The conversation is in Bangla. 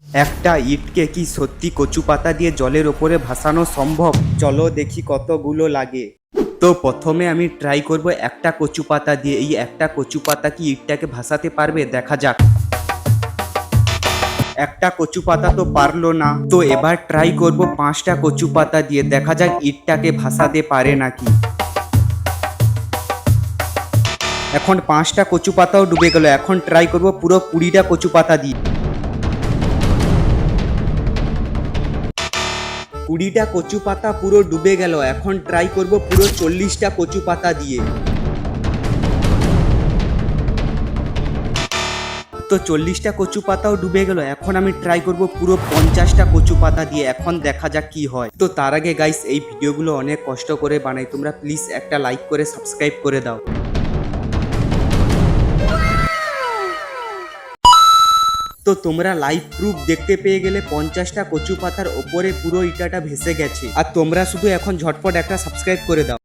একটা ইটকে কি সত্যি কচু পাতা দিয়ে জলের ওপরে ভাসানো সম্ভব? চলো দেখি কতগুলো লাগে। তো প্রথমে আমি ট্রাই করব একটা কচু পাতা দিয়ে। এই একটা কচু পাতা কি ইটটাকে ভাসাতে পারবে? দেখা যাক। একটা কচু পাতা তো পারলো না। তো এবার ট্রাই করব 5টা কচু পাতা দিয়ে। দেখা যাক ইটটাকে ভাসাতে পারে নাকি। এখন 5টা কচু পাতাও ডুবে গেল। এখন ট্রাই করব পুরো 20টা কচু পাতা দিয়ে। 20টা কচু পাতা পুরো ডুবে গেল। এখন ট্রাই করব পুরো 40টা কচু পাতা দিয়ে। তো 40টা কচু পাতাও ডুবে গেল। এখন আমি ট্রাই করব পুরো 50টা কচু পাতা দিয়ে। এখন দেখা যাক কি হয়। তো তার আগে গাইস, এই ভিডিওগুলো অনেক কষ্ট করে বানাই, তোমরা প্লিজ একটা লাইক করে সাবস্ক্রাইব করে দাও। তো তোমরা লাইভ প্রুফ দেখতে পেয়ে গেলে 50টা কচু পাতার ওপরে পুরো ইটাটা ভেসে গেছে। আর তোমরা শুধু এখন ঝটপট একটা সাবস্ক্রাইব করে দাও।